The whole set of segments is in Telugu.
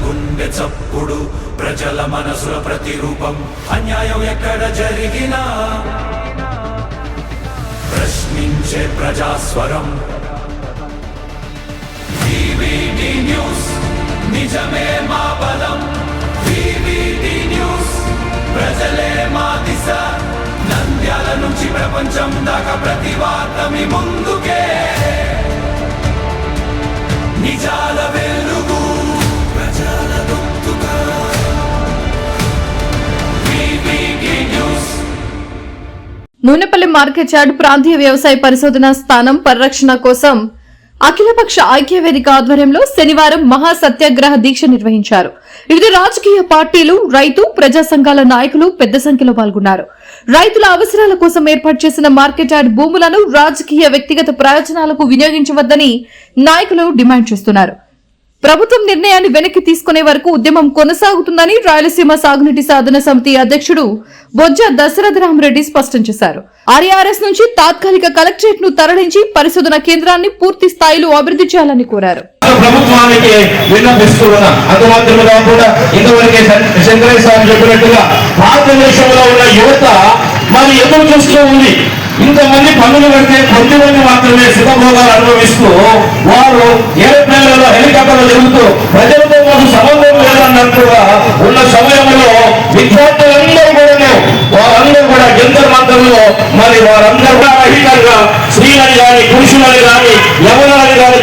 గుండె చప్పుడు ప్రజల మనసుల ప్రతిరూపం అన్యాయం ఎక్కడ జరిగినా ప్రశ్నించే ప్రజాస్వరం వివిడి న్యూస్ నిజమే మా బలం వివిడి న్యూస్ ప్రజలే మా దిశ నంద్యాల నుంచి ప్రపంచం దాకా ప్రతి వార్త మీ ముందుకే నిజాల వెలుగు ప్రజల గొంతుగా వివిడి న్యూస్. నూనెపల్లి మార్కెట్ యార్డ్ ప్రాంతీయ వ్యవసాయ పరిశోధన స్థానం పరిరక్షణ కోసం అఖిలపక్ష ఐక్యవేదిక ఆధ్వర్యంలో శనివారం మహా సత్యాగ్రహ దీక్ష నిర్వహించారు. వివిధ రాజకీయ పార్టీలు, రైతు, ప్రజా సంఘాల నాయకులు పెద్ద సంఖ్యలో పాల్గొన్నారు. రైతుల అవసరాల కోసం ఏర్పాటు చేసిన మార్కెట్ యార్డ్ భూములను రాజకీయ వ్యక్తిగత ప్రయోజనాలకు వినియోగించవద్దని నాయకులు డిమాండ్ చేస్తున్నారు. ప్రభుత్వం నిర్ణయాన్ని వెనక్కి తీసుకునే వరకు ఉద్యమం కొనసాగుతుందని రాయలసీమ సాగునీటి సాధన సమితి అధ్యక్షుడు బొజ్జ దశరథరామరెడ్డి స్పష్టం చేశారు. ఆర్ఆర్ఎస్ నుంచి తాత్కాలిక కలెక్టరేట్ ను తరలించి పరిశోధన కేంద్రాన్ని పూర్తి స్థాయిలో అభివృద్ధి చేయాలని కోరారు. ప్రభుత్వానికి విన్నపిస్తున్నా అంత మాత్రమే కాకుండా ఇంతవరకే శంకరయ్య సార్ చెప్పినట్టుగా భారతదేశంలో ఉన్న యువత మరి ఎదురు చూస్తూ ఉంది. ఇంతమంది పనులు కడితే కొద్దిమంది మాత్రమే సుఖభోగాలు అనుభవిస్తూ వారు ఏరోప్లేన్లలో హెలికాప్టర్లు తిరుగుతూ ప్రజలతో మాకు సంబంధం లేదన్నట్టుగా ఉన్న సమయంలో వారందరూ కూడా జంతర్ మంతర్లో మరి వారందరూ కూడా రహితంగా స్త్రీలని కానీ పురుషులని కానీ యవనాలని కానీ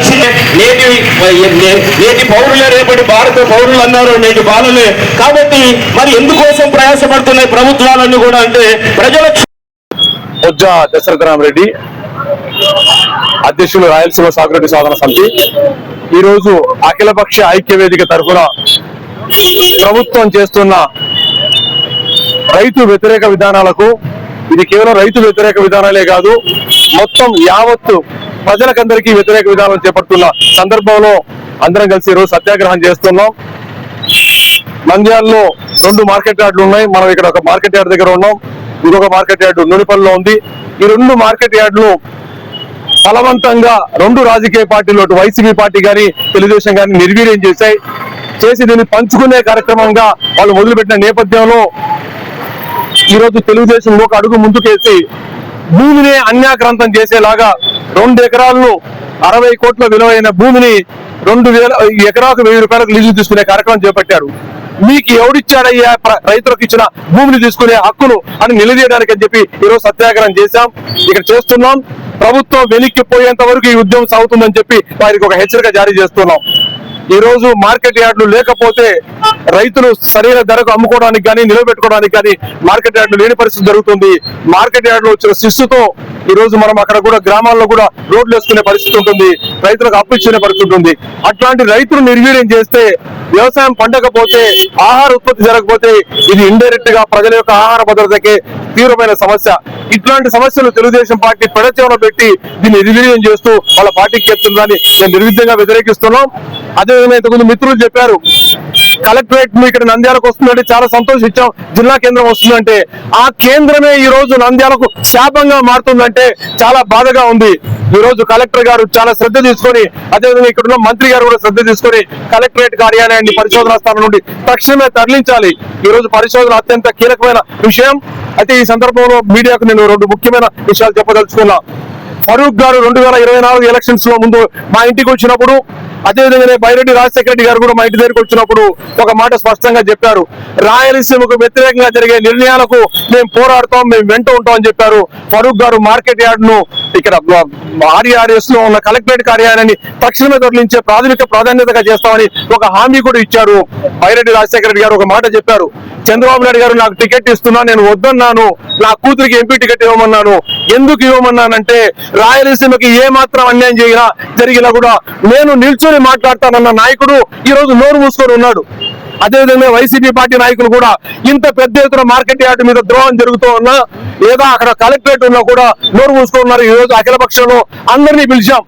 నేటి పౌరులే రేపటి భారత పౌరులు అన్నారు, నేటి బాలలే. కాబట్టి మరి ఎందుకోసం ప్రయాసపడుతున్నాయి ప్రభుత్వాలన్నీ కూడా అంటే ప్రజల బొజ్జ దశరథరామరెడ్డి అధ్యక్షులు రాయలసీమ సాగునీటి సాధన సమితి ఈరోజు అఖిలపక్ష ఐక్యవేదిక తరఫున ప్రభుత్వం చేస్తున్న రైతు వ్యతిరేక విధానాలకు, ఇది కేవలం రైతు వ్యతిరేక విధానాలే కాదు మొత్తం యావత్తు ప్రజలకందరికీ వ్యతిరేక విధానాలు చేపడుతున్న సందర్భంలో అందరం కలిసి ఈరోజు సత్యాగ్రహం చేస్తున్నాం. నంద్యాలలో 2 మార్కెట్ యార్డులు ఉన్నాయి. మనం ఇక్కడ ఒక మార్కెట్ యార్డ్ దగ్గర ఉన్నాం. ఇంకొక మార్కెట్ యార్డు నూనెపల్లిలో ఉంది. ఈ 2 మార్కెట్ యార్డులు బలవంతంగా 2 రాజకీయ పార్టీలు, అటు వైసీపీ పార్టీ కానీ తెలుగుదేశం కానీ నిర్వీర్యం చేసి దీన్ని పంచుకునే కార్యక్రమంగా వాళ్ళు మొదలుపెట్టిన నేపథ్యంలో ఈరోజు తెలుగుదేశం ఒక అడుగు ముందుకేసి భూమిని అన్యాక్రాంతం చేసేలాగా 2 ఎకరాలను 60 కోట్ల విలువైన భూమిని 2,000 ఎకరాకు 1000 రూపాయలకు లీజు తీసుకునే కార్యక్రమం చేపట్టారు. మీకు ఎవడిచ్చాడయ్యా రైతులకు ఇచ్చిన భూమిని తీసుకునే హక్కును అని నిలదీయడానికి అని చెప్పి ఈరోజు సత్యాగ్రహం చేశాం. ఇక్కడ చేస్తున్నాం. ప్రభుత్వం వెనక్కిపోయేంత వరకు ఈ ఉద్యమం సాగుతుందని చెప్పి వారికి ఒక హెచ్చరిక జారీ చేస్తున్నాం. ఈ రోజు మార్కెట్ యార్డులు లేకపోతే రైతులు సరైన ధరకు అమ్ముకోవడానికి కానీ నిలబెట్టుకోవడానికి కానీ మార్కెట్ యార్డులు లేని పరిస్థితి జరుగుతుంది. మార్కెట్ యార్డులో వచ్చిన శిస్తుతో ఈ రోజు మనం అక్కడ కూడా గ్రామాల్లో కూడా రోడ్లు వేసుకునే పరిస్థితి ఉంటుంది, రైతులకు అప్పు ఇచ్చుకునే పరిస్థితి ఉంటుంది. అట్లాంటి రైతులు నిర్వీర్యం చేస్తే, వ్యవసాయం పండకపోతే, ఆహార ఉత్పత్తి జరగకపోతే ఇది ఇండైరెక్ట్ గా ప్రజల యొక్క ఆహార భద్రతకి తీవ్రమైన సమస్య. ఇట్లాంటి సమస్యలు తెలుగుదేశం పార్టీ పెడచెవిన పెట్టి దీన్ని నిర్వీర్యం చేస్తూ వాళ్ళ పార్టీకి చెప్తుందని మేము నిర్విధంగా వ్యతిరేకిస్తున్నాం. అదేవిధంగా ఇంతకుముందు మిత్రులు చెప్పారు, కలెక్టరేట్ ఇక్కడ నంద్యాలకు వస్తుందంటే చాలా సంతోషించాం, జిల్లా కేంద్రం వస్తుందంటే ఆ కేంద్రమే ఈ రోజు నంద్యాలకు శాపంగా మారుతుందంటే చాలా బాధగా ఉంది. ఈ రోజు కలెక్టర్ గారు చాలా శ్రద్ధ తీసుకొని, అదేవిధంగా ఇక్కడ ఉన్న మంత్రి గారు కూడా శ్రద్ధ తీసుకొని కలెక్టరేట్ కార్యాలయాన్ని పరిశోధనా స్థానం నుండి తక్షణమే తరలించాలి. ఈ రోజు పరిశోధన అత్యంత కీలకమైన విషయం. అయితే ఈ సందర్భంలో మీడియాకు నేను 2 ముఖ్యమైన విషయాలు చెప్పదలుచుకున్నా. ఫరూక్ గారు 2024 ఎలక్షన్స్ లో ముందు మా ఇంటికి వచ్చినప్పుడు, అదేవిధంగానే బైరెడ్డి రాజశేఖర రెడ్డి గారు కూడా మా ఇంటి దగ్గరికి వచ్చినప్పుడు ఒక మాట స్పష్టంగా చెప్పారు, రాయలసీమకు వ్యతిరేకంగా జరిగే నిర్ణయాలకు మేము పోరాడతాం, మేము వెంట ఉంటాం అని చెప్పారు. ఫరూక్ గారు మార్కెట్ యార్డ్ ను ఇక్కడ ఆర్ఆర్ఎస్ లో ఉన్న కలెక్టరేట్ కార్యాలయాన్ని తక్షణమే తరలించే ప్రాధాన్యతగా చేస్తామని ఒక హామీ కూడా ఇచ్చారు. బైరెడ్డి రాజశేఖర రెడ్డి గారు ఒక మాట చెప్పారు, చంద్రబాబు నాయుడు గారు నాకు టికెట్ ఇస్తున్నా, నేను వద్దన్నాను, నా కూతురికి ఎంపీ టికెట్ ఇవ్వమన్నాను. ఎందుకు ఇవ్వమన్నానంటే రాయలసీమకి ఏ మాత్రం అన్యాయం జరిగినా కూడా నేను నిల్చొని మాట్లాడతానన్న నాయకుడు ఈ రోజు నోరు మూసుకొని ఉన్నాడు. అదేవిధంగా వైసీపీ పార్టీ నాయకులు కూడా ఇంత పెద్ద ఎత్తున మార్కెట్ యార్డు మీద ద్రోహం జరుగుతూ ఉన్నా, లేదా అక్కడ కలెక్టరేట్ ఉన్నా కూడా నోరు మూసుకొని ఉన్నారు. ఈ రోజు అఖిల పక్షంలో అందరినీ పిలిచాం.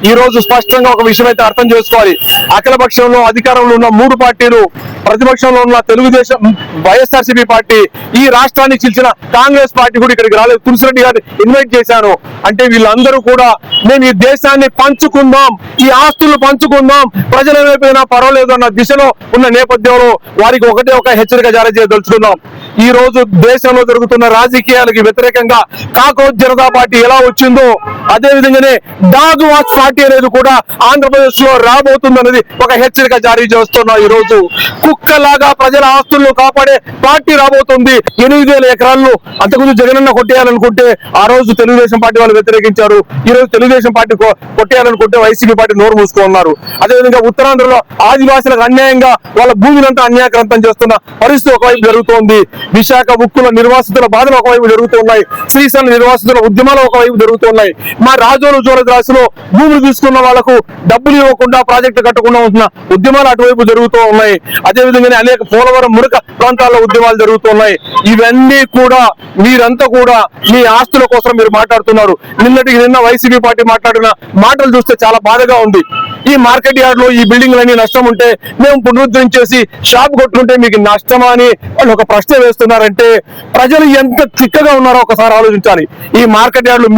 ఈ రోజు స్పష్టంగా ఒక విషయం అయితే అర్థం చేసుకోవాలి. అఖిల పక్షంలో అధికారంలో ఉన్న 3 పార్టీలు, ప్రతిపక్షంలో ఉన్న తెలుగుదేశం, వైఎస్ఆర్సీపీ పార్టీ, ఈ రాష్ట్రాన్ని చిల్చిన కాంగ్రెస్ పార్టీ కూడా ఇక్కడికి రాలేదు. తులసిరెడ్డి గారిని ఇన్వైట్ చేశాను. అంటే వీళ్ళందరూ కూడా మేము ఈ దేశాన్ని పంచుకుందాం, ఈ ఆస్తులు పంచుకుందాం, ప్రజల వైపునా పర్వాలేదు అన్న దిశలో ఉన్న నేపథ్యంలో వారికి ఒకటే ఒక హెచ్చరిక జారీ చేయదలుచుకున్నాం. ఈ రోజు దేశంలో జరుగుతున్న రాజకీయాలకు వ్యతిరేకంగా కాక్రోచ్ జనతా పార్టీ ఎలా వచ్చిందో అదే విధంగానే డాగ్ వాచ్ పార్టీ అనేది కూడా ఆంధ్రప్రదేశ్ లో రాబోతుందనేది ఒక హెచ్చరిక జారీ చేస్తున్నాం. ఈ రోజు కుక్కలాగా ప్రజల ఆస్తులను కాపాడే పార్టీ రాబోతుంది. 8,000 ఎకరాలను అంతకుముందు జగనన్న కొట్టేయాలనుకుంటే ఆ రోజు తెలుగుదేశం పార్టీ వాళ్ళు వ్యతిరేకించారు. ఈ రోజు తెలుగుదేశం పార్టీ కొట్టేయాలనుకుంటే వైసీపీ పార్టీ నోరు మూసుకున్నారు. అదేవిధంగా ఉత్తరాంధ్రలో ఆదివాసులకు అన్యాయంగా వాళ్ళ భూమినంతా అన్యాయక్రాంతం చేస్తున్న పరిస్థితి ఒకవైపు జరుగుతోంది. విశాఖ ఉక్కుల నిర్వాసితుల బాధలు ఒకవైపు జరుగుతున్నాయి. శ్రీశైలం నిర్వాసితుల ఉద్యమాలు ఒకవైపు జరుగుతున్నాయి. మా రాజోలు జోరద్రాసులో భూములు తీసుకున్న వాళ్లకు డబ్బులు ఇవ్వకుండా ప్రాజెక్టు కట్టకుండా ఉంటున్న ఉద్యమాలు అటువైపు జరుగుతూ ఉన్నాయి. అదేవిధంగానే అనేక పోలవరం మురక ప్రాంతాల్లో ఉద్యమాలు జరుగుతున్నాయి. ఇవన్నీ కూడా మీరంతా కూడా మీ ఆస్తుల కోసం మీరు మాట్లాడుతున్నారు. నిన్న వైసీపీ పార్టీ మాట్లాడిన మాటలు చూస్తే చాలా బాధగా ఉంది. ఈ మార్కెట్ యార్డ్ లో ఈ బిల్డింగ్లన్నీ నష్టం ఉంటే మేము పునరుద్ధరించేసి షాప్ కొట్టుకుంటే మీకు నష్టమా అని వాళ్ళు ఒక ప్రశ్న వేస్తున్నారంటే ప్రజలు ఎంత చిక్కగా ఉన్నారో ఒకసారి ఆలోచించాలి. ఈ మార్కెట్ యార్డ్ లో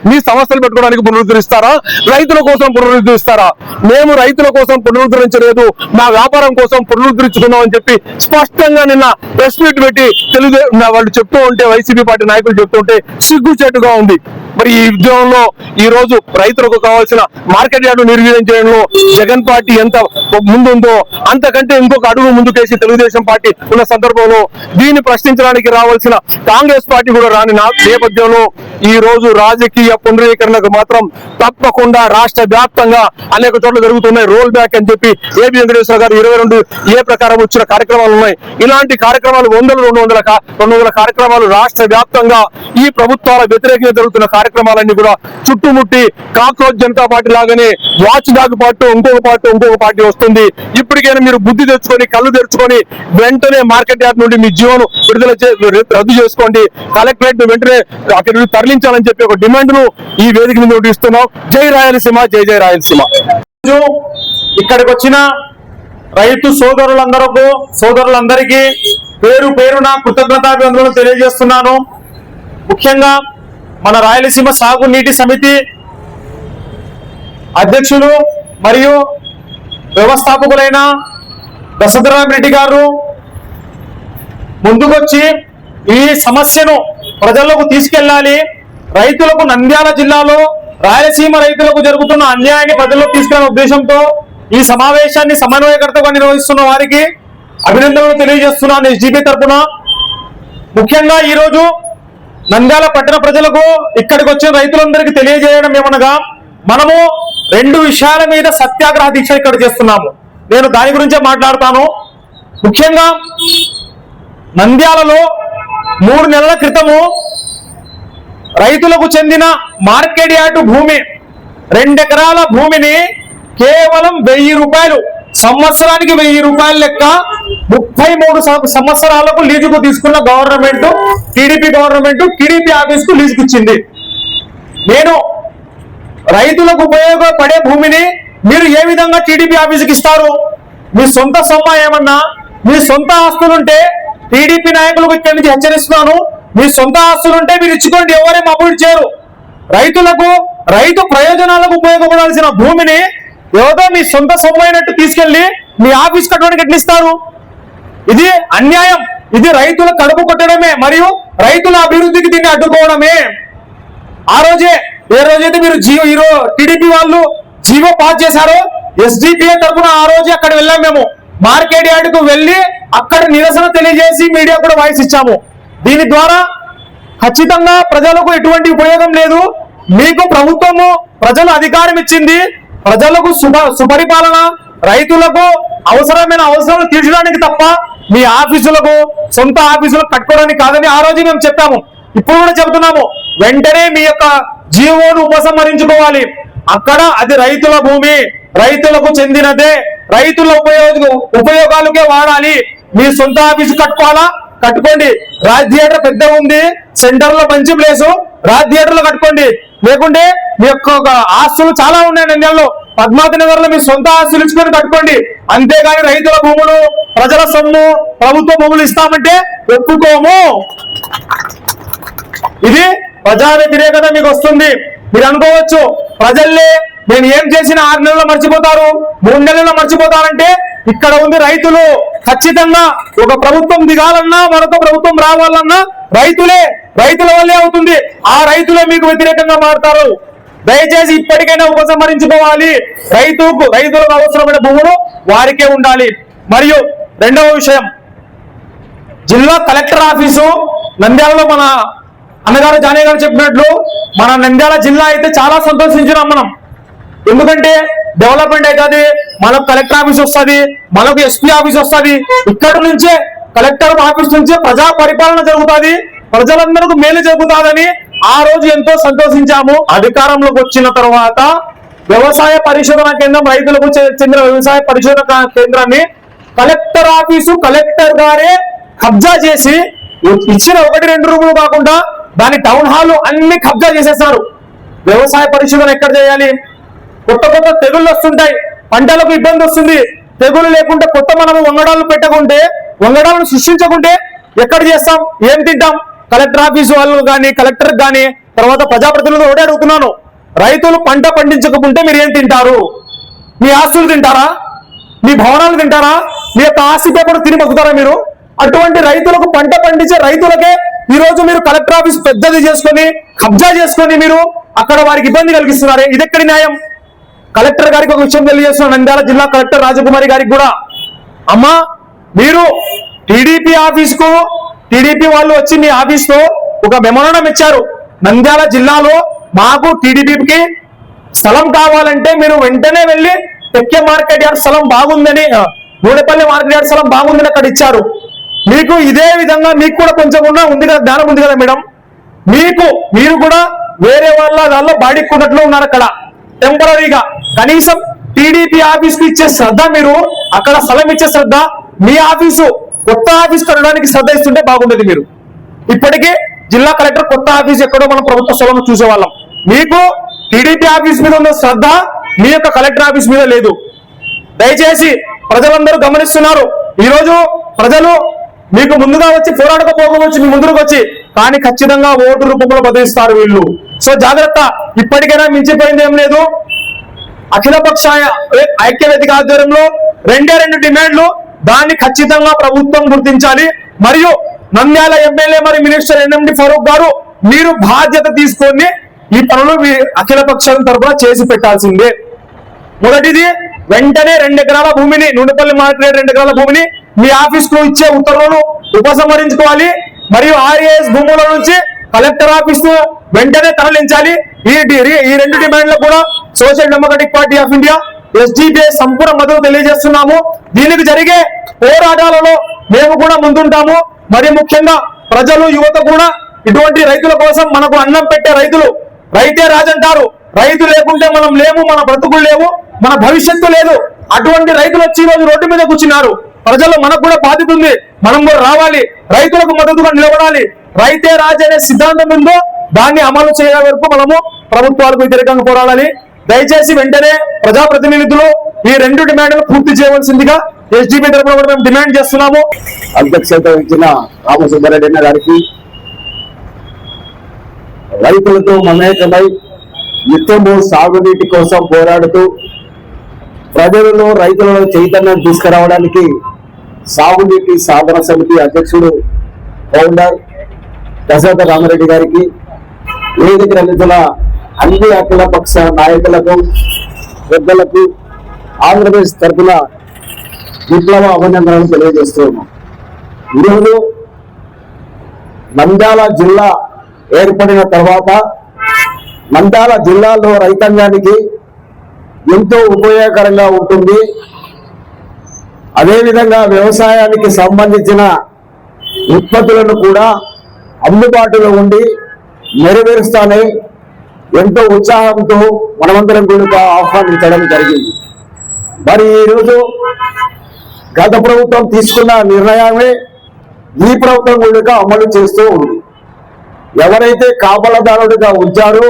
మీ సమస్యలు పెట్టుకోవడానికి పునరుద్ధరిస్తారా, రైతుల కోసం పునరుద్ధరిస్తారా? మేము రైతుల కోసం పునరుద్ధరించలేదు, మా వ్యాపారం కోసం పునరుద్ధరించుకున్నాం అని చెప్పి స్పష్టంగా నిన్న ప్రెస్ మీట్ పెట్టి వాళ్ళు చెప్తూ ఉంటే, వైసీపీ పార్టీ నాయకులు చెప్తుంటే సిగ్గుచేటుగా ఉంది. మరి ఈ ఉద్యమంలో ఈ రోజు రైతులకు కావాల్సిన మార్కెట్ యార్డు నిర్వీర్యం చేయడంలో జగన్ పార్టీ ఎంత ముందుందో అంతకంటే ఇంకొక అడుగు ముందుకేసి తెలుగుదేశం పార్టీ ఉన్న సందర్భంలో దీన్ని ప్రశ్నించడానికి రావాల్సిన కాంగ్రెస్ పార్టీ కూడా రాని నేపథ్యంలో ఈ రోజు రాజకీయ పునరీకరణకు మాత్రం తప్పకుండా రాష్ట్ర వ్యాప్తంగా అనేక చోట్ల జరుగుతున్నాయి. రోల్ బ్యాక్ అని చెప్పి ఏబి వెంకటేశ్వర గారు 22 ప్రకారం వచ్చిన కార్యక్రమాలు ఉన్నాయి. ఇలాంటి కార్యక్రమాలు 100-200 కార్యక్రమాలు రాష్ట్ర వ్యాప్తంగా ఈ ప్రభుత్వాల వ్యతిరేకంగా జరుగుతున్న కార్యక్రమాలన్నీ కూడా చుట్టుముట్టి కాక్రోచ్ జనతా పార్టీ లాగానే వాచ్ డాగ్ పార్టీ ఇంకొక పార్టీ వస్తుంది. ఇప్పటికైనా మీరు బుద్ధి తెచ్చుకొని కళ్ళు తెరుచుకొని వెంటనే మార్కెట్ యార్డ్ నుండి మీ జీవోను రద్దు చేసుకోండి, కలెక్టరేట్ వెంటనే అక్కడ తరలించాలని చెప్పి ఒక డిమాండ్ ను ఈ వేదిక మీద ఇస్తున్నాం. జై రాయలసీమ, జై జై రాయలసీమ. ఇక్కడికి వచ్చిన రైతు సోదరులందరికీ పేరు పేరున కృతజ్ఞతాభివందనలు తెలియజేస్తున్నాను. ముఖ్యంగా మన రాయలసీమ సాగునీటి సమితి అధ్యక్షులు మరియు వ్యవస్థాపకులైన దశరథరామిరెడ్డి గారు ముందుకొచ్చి ఈ సమస్యను ప్రజల్లోకి తీసుకెళ్లాలి, రైతులకు నంద్యాల జిల్లాలో రాయలసీమ రైతులకు జరుగుతున్న అన్యాయాన్ని ప్రజల్లోకి తీసుకెళ్లే ఉద్దేశంతో ఈ సమావేశాన్ని సమన్వయకర్తగా నిర్వహిస్తున్న వారికి అభినందనలు తెలియజేస్తున్నాను ఎస్డిపి తరఫున. ముఖ్యంగా ఈరోజు నంద్యాల పట్టణ ప్రజలకు ఇక్కడికి వచ్చిన రైతులందరికీ తెలియజేయడం ఏమనగా, మనము 2 విషయాల మీద సత్యాగ్రహ దీక్ష ఇక్కడ చేస్తున్నాము. నేను దాని గురించే మాట్లాడతాను. ముఖ్యంగా నంద్యాలలో 3 నెలల క్రితము రైతులకు చెందిన మార్కెట్ యార్డ్ భూమి 2 ఎకరాల భూమిని కేవలం 1000 రూపాయలు, సంవత్సరానికి 1000 రూపాయల లెక్క 33 సంవత్సరాలకు లీజుకు తీసుకున్న government, TDP government TDP office కు లీజుకు ఇచ్చింది. నేను రైతులకు ఉపయోగపడే భూమిని మీరు ఏ విధంగా టీడీపీ ఆఫీసుకి ఇస్తారు? మీ సొంత సొమ్మ ఏమన్నా, మీ సొంత ఆస్తులుంటే టీడీపీ నాయకులకు ఇక్కడి నుంచి హెచ్చరిస్తున్నాను, మీ సొంత ఆస్తులుంటే మీరు ఇచ్చుకోండి, ఎవరేం అభివృద్ధి చేయరు. రైతు ప్రయోజనాలకు ఉపయోగపడాల్సిన భూమిని ఏదో మీ సొంత సొమ్ము అయినట్టు తీసుకెళ్లి మీ ఆఫీస్ కట్టడానికి ఎట్లిస్తారు? ఇది అన్యాయం. ఇది రైతుల కడుపు కొట్టడమే మరియు రైతుల అభివృద్ధికి దీన్ని అడ్డుకోవడమే. ఏ రోజైతే మీరు టీడీపీ వాళ్ళు జీవో పాస్ చేశారో ఎస్డిపిఐ తరఫున ఆ రోజే అక్కడ వెళ్ళాం. మేము మార్కెట్ యార్డ్ కు వెళ్ళి అక్కడ నిరసన తెలియజేసి మీడియా కూడా వాయిస్ ఇచ్చాము. దీని ద్వారా ఖచ్చితంగా ప్రజలకు ఎటువంటి ఉపయోగం లేదు. మీకు ప్రభుత్వము ప్రజలు అధికారం ఇచ్చింది, ప్రజలకు సుపరిపాలన, రైతులకు అవసరమైన అవసరాలు తీర్చడానికి తప్ప మీ ఆఫీసులకు సొంత ఆఫీసులకు కట్టుకోవడానికి కాదని ఆ రోజు మేము చెప్పాము. ఇప్పుడు కూడా చెబుతున్నాము, వెంటనే మీ యొక్క జీవోను ఉపసంహరించుకోవాలి. అక్కడ అది రైతుల భూమి, రైతులకు చెందినదే, రైతుల ఉపయోగాలకే వాడాలి. మీ సొంత ఆఫీసు కట్టుకోవాలా, కట్టుకోండి. రాజ్ థియేటర్ పెద్ద ఉంది, సెంటర్ లో మంచి ప్లేసు, రాజ్ థియేటర్లో కట్టుకోండి. లేకుంటే మీ యొక్క ఆస్తులు చాలా ఉన్నాయి నంద్యాలలో, పద్మావతి నగర్ లో మీ సొంత ఆస్తులు ఇచ్చుకొని కట్టుకోండి. అంతేగాని రైతుల భూములు, ప్రజల సొమ్ము, ప్రభుత్వ భూములు ఇస్తామంటే ఒప్పుకోము. ఇది ప్రజా వ్యతిరేకత మీకు వస్తుంది. మీరు అనుకోవచ్చు ప్రజల్ని నేను ఏం చేసినా 6 నెలల్లో మర్చిపోతారు, 3 నెలల్లో మర్చిపోతారంటే ఇక్కడ ఉంది రైతులు. ఖచ్చితంగా ఒక ప్రభుత్వం దిగాలన్నా, మరొక ప్రభుత్వం రావాలన్నా రైతుల వల్లే అవుతుంది. ఆ రైతులే మీకు వ్యతిరేకంగా మారుతారు. దయచేసి ఇప్పటికైనా ఉపసంహరించుకోవాలి. రైతులకు అవసరమైన భూములు వారికే ఉండాలి. మరియు రెండవ విషయం, జిల్లా కలెక్టర్ ఆఫీసు నంద్యాలలో మన అన్నగారు జానయ్య గారు చెప్పినట్లు మన నంద్యాల జిల్లా అయితే చాలా సంతోషించినాం మనం. ఎందుకంటే డెవలప్మెంట్ అవుతుంది, మనకు కలెక్టర్ ఆఫీస్ వస్తుంది, మనకు ఎస్పీ ఆఫీస్ వస్తుంది. ఇక్కడ నుంచే కలెక్టర్ ఆఫీస్ నుంచే ప్రజా పరిపాలన జరుగుతుంది, ప్రజలందరికీ మేలు జరుగుతుందని ఆ రోజు ఎంతో సంతోషించాము. అధికారంలోకి వచ్చిన తర్వాత వ్యవసాయ పరిశోధన కేంద్రం, రైతులకు చెందిన వ్యవసాయ పరిశోధన కేంద్రాన్ని కలెక్టర్ ఆఫీసు కలెక్టర్ గారే కబ్జా చేసి ఇచ్చిన 1-2 రూములు కాకుండా దాని టౌన్ హాల్ అన్ని కబ్జా చేసేస్తారు. వ్యవసాయ పరిశోధన ఎక్కడ చేయాలి? కొత్త తెగుళ్ళు వస్తుంటాయి, పంటలకు ఇబ్బంది వస్తుంది. తెగులు లేకుంటే మనము వంగడాలు పెట్టకుంటే, వంగడాలను సృష్టించకుంటే ఎక్కడ చేస్తాం, ఏం తింటాం? కలెక్టర్ ఆఫీసు వాళ్ళు కానీ, కలెక్టర్ కానీ, తర్వాత ప్రజాప్రతినిధులు ఒకటే అడుగుతున్నాను, రైతులు పంట పండించకుంటే మీరు ఏం తింటారు? మీ ఆస్తులు తింటారా? మీ భవనాలు తింటారా? మీ యొక్క ఆస్తి పేపర్ తిని బతుకుతారా మీరు? అటువంటి రైతులకు, పంట పండించే రైతులకే ఈ రోజు మీరు కలెక్టర్ ఆఫీస్ పెద్దది చేసుకొని కబ్జా చేసుకొని మీరు అక్కడ వారికి ఇబ్బంది కలిగిస్తున్నారే, ఇది ఎక్కడి న్యాయం? కలెక్టర్ గారికి ఒక విషయం తెలియజేస్తున్నాను, నంద్యాల జిల్లా కలెక్టర్ రాజకుమారి గారికి కూడా, అమ్మా మీరు టీడీపీ ఆఫీస్కు టీడీపీ వాళ్ళు వచ్చి మీ ఆఫీస్లో ఒక మెమోరాండం ఇచ్చారు. నంద్యాల జిల్లాలో మాకు టీడీపీకి స్థలం కావాలంటే మీరు వెంటనే వెళ్ళి తెక్కే మార్కెట్ యార్డ్ స్థలం బాగుందని, గూడెపల్లి మార్కెట్ యార్డ్ స్థలం బాగుందని అక్కడ ఇచ్చారు. మీకు ఇదే విధంగా మీకు కూడా కొంచెం ఉంది కదా, జ్ఞానం ఉంది కదా మేడం, మీరు కూడా వేరే వాళ్ళ దానిలో బాడిక్కున్నట్లు ఉన్నారు అక్కడ టెంపరీగా. కనీసం టీడీపీ ఆఫీస్కి ఇచ్చే శ్రద్ధ, మీరు అక్కడ స్థలం ఇచ్చే శ్రద్ధ, మీ ఆఫీసు కొత్త ఆఫీస్ కట్టడానికి శ్రద్ధ ఇస్తుంటే బాగుండేది. మీరు ఇప్పటికీ జిల్లా కలెక్టర్ కొత్త ఆఫీస్ ఎక్కడో మనం ప్రభుత్వ స్థలం చూసేవాళ్ళం. మీకు టీడీపీ ఆఫీస్ మీద ఉన్న శ్రద్ధ మీ యొక్క కలెక్టర్ ఆఫీస్ మీద లేదు. దయచేసి ప్రజలందరూ గమనిస్తున్నారు. ఈరోజు ప్రజలు మీకు ముందుగా వచ్చి పోరాడకపోవచ్చు, మీ ముందుకు వచ్చి, కానీ ఖచ్చితంగా ఓటు రూపంలో బదిలిస్తారు వీళ్ళు. సో జాగ్రత్త. ఇప్పటికైనా మించిపోయింది ఏం లేదు. అఖిలపక్ష ఐక్యవేదిక ఆధ్వర్యంలో 2 డిమాండ్లు, దాన్ని ఖచ్చితంగా ప్రభుత్వం గుర్తించాలి. మరియు నంద్యాల ఎమ్మెల్యే మరియు మినిస్టర్ ఎన్ఎండి ఫరూక్ గారు మీరు బాధ్యత తీసుకొని ఈ పనులు అఖిలపక్షం తరఫున చేసి పెట్టాల్సిందే. మొదటిది, వెంటనే 2 ఎకరాల భూమిని, నూనెపల్లి మార్కెట్ 2 ఎకరాల భూమిని మీ ఆఫీస్ కు ఇచ్చే ఉత్తర్వులను ఉపసంహరించుకోవాలి. మరియు ఆర్ఏఎస్ భూముల నుంచి కలెక్టర్ ఆఫీస్ వెంటనే తరలించాలి. ఈ 2 డిమాండ్లు కూడా social democratic party of India SDPI సంపూర్ణ మద్దతు తెలియజేస్తున్నాము. దీనికి జరిగే పోరాటాలలో మేము కూడా ముందుంటాము. మరి ముఖ్యంగా ప్రజలు, యువత కూడా ఇటువంటి రైతుల కోసం, మనకు అన్నం పెట్టే రైతులు, రైతే రాజంటారు, రైతు లేకుంటే మనం లేము, మన బ్రతుకులు లేవు, మన భవిష్యత్తు లేదు. అటువంటి రైతులు వచ్చి ఈ రోజు రోడ్డు మీద కూర్చున్నారు. ప్రజలు మనకు కూడా బాధ్యత ఉంది, మనం కూడా రావాలి, రైతులకు మద్దతుగా నిలబడాలి. రైతే రాజు అనే సిద్ధాంతం ఉందో దాన్ని అమలు చేయే వరకు మనము ప్రభుత్వాలకు వ్యతిరేకంగా పోరాడాలి. దయచేసి వెంటనే ప్రజాప్రతినిధులు ఈ 2 డిమాండ్లు పూర్తి చేయవలసిందిగా ఎస్డిపి తరఫున కూడా మేము డిమాండ్ చేస్తున్నాము. అధ్యక్షత వహించిన రామసుబ్బారెడ్డి గారికి, రైతులతో మమేకమై నిత్యము సాగునీటి కోసం పోరాడుతూ ప్రజలలో, రైతులలో చైతన్యం తీసుకురావడానికి సాగునీటి సాధన సమితి అధ్యక్షుడు, ఫౌండర్ దశరథ రామరెడ్డి గారికి, వేదిక రంగుల అన్ని అఖిలపక్ష నాయకులకు, పెద్దలకు ఆంధ్రప్రదేశ్ తరఫున విప్లవ అభినందనలు తెలియజేస్తూ ఉన్నాం. ఈరోజు నంద్యాల జిల్లా ఏర్పడిన తర్వాత నంద్యాల జిల్లాలో రైతాంగానికి ఎంతో ఉపయోగకరంగా ఉంటుంది. అదేవిధంగా వ్యవసాయానికి సంబంధించిన ఉత్పత్తులను కూడా అందుబాటులో ఉండి నెరవేరుస్తానే ఎంతో ఉత్సాహంతో మనమందరం కూడా ఆహ్వానించడం జరిగింది. మరి ఈరోజు గత ప్రభుత్వం తీసుకున్న నిర్ణయమే ఈ ప్రభుత్వం కూడా అమలు చేస్తూ ఉంది. ఎవరైతే కాపలదారుడిగా ఉంచారో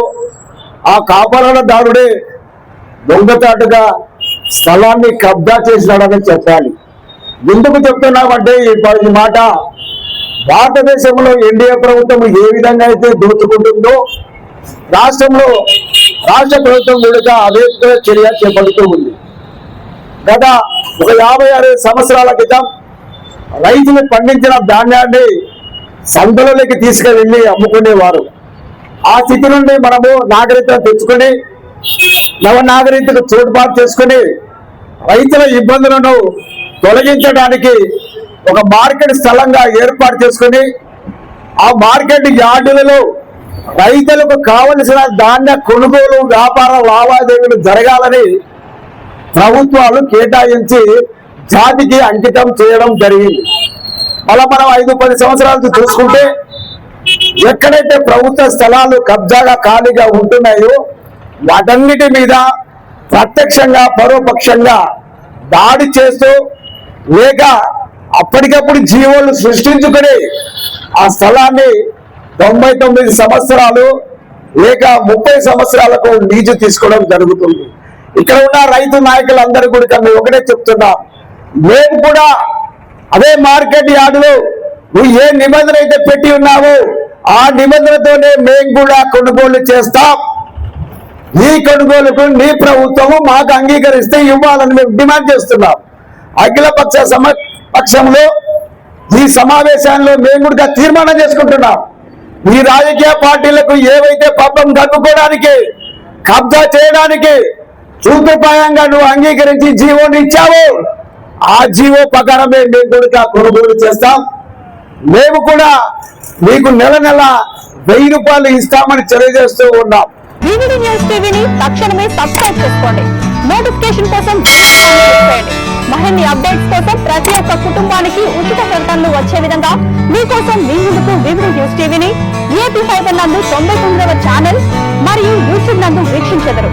ఆ కాపలదారుడే దొంగచాటుగా స్థలాన్ని కబ్జా చేసినాడని చెప్పాలి. ఎందుకు చెప్తున్నామంటే ఈ మాట, భారతదేశంలో ఎన్డీఏ ప్రభుత్వం ఏ విధంగా అయితే దోచుకుంటుందో రాష్ట్రంలో రాష్ట్ర ప్రభుత్వం కూడా అదే చర్య చేపడుతూ ఉంది. గత ఒక 50-60 సంవత్సరాల క్రితం రైతులు పండించిన ధాన్యాన్ని సంతలోకి తీసుకువెళ్ళి అమ్ముకునేవారు. ఆ స్థితి నుండి మనము నాగరికత తెచ్చుకొని నవనాగరికతకు చోటుబాటు చేసుకుని రైతుల ఇబ్బందులను తొలగించడానికి ఒక మార్కెట్ స్థలంగా ఏర్పాటు చేసుకుని ఆ మార్కెట్ యార్డులలో రైతులకు కావలసిన ధాన్య కొనుగోలు వ్యాపార లావాదేవీలు జరగాలని ప్రభుత్వాలు కేటాయించి జాతికి అంకితం చేయడం జరిగింది. అలా మనం 5-10 సంవత్సరాలు చూసుకుంటే ఎక్కడైతే ప్రభుత్వ స్థలాలు కబ్జాగా ఖాళీగా ఉంటున్నాయో వాటన్నిటి మీద ప్రత్యక్షంగా పరోపక్షంగా దాడి చేస్తూ లేక అప్పటికప్పుడు జీవోలు సృష్టించుకుని ఆ స్థలాన్ని 99 సంవత్సరాలు లేక 30 సంవత్సరాలకు లీజు తీసుకోవడం జరుగుతుంది. ఇక్కడ ఉన్న రైతు నాయకులందరూ కూడా మేము ఒకటే చెప్తున్నాం, మేము కూడా అదే మార్కెట్ యార్డులో నువ్వు ఏ నిబంధన అయితే పెట్టి ఉన్నావో ఆ నిబంధనతోనే మేము కూడా కొనుగోలు చేస్తాం. ఈ కొనుగోలుకు నీ ప్రభుత్వము మాకు అంగీకరిస్తే ఇవ్వాలని మేము డిమాండ్ చేస్తున్నాం. అఖిల పక్షంలో ఈ సమావేశాల్లో మేము కూడా తీర్మానం చేసుకుంటున్నాం. ఈ రాజకీయ పార్టీలకు ఏవైతే పాపం గడుపుకోవడానికి కబ్జా చేయడానికి చూపుపాయంగా నువ్వు అంగీకరించి జీవోని ఇచ్చావు, ఆ జీవో ప్రకారమే మేము కూడా కొనుగోలు చేస్తాం. మేము కూడా మీకు నెల 1000 రూపాయలు ఇస్తామని తెలియజేస్తూ ఉన్నాం. వివిడి న్యూస్ టీవీని తక్షణమే సబ్స్క్రైబ్ చేసుకోండి. నోటిఫికేషన్ కోసం బెల్ ఐకాన్ క్లిక్ చేయండి. మరిన్ని అప్డేట్స్ కోసం ప్రతి ఒక్క కుటుంబానికి ఉచిత ప్రకటనలు వచ్చే విధంగా మీకోసం మీ ముందుకు వివిడి న్యూస్ టీవీని ఏపీ ఫైబర్ నందు 99వ ఛానల్ మరియు యూట్యూబ్ నందు వీక్షించెదరు.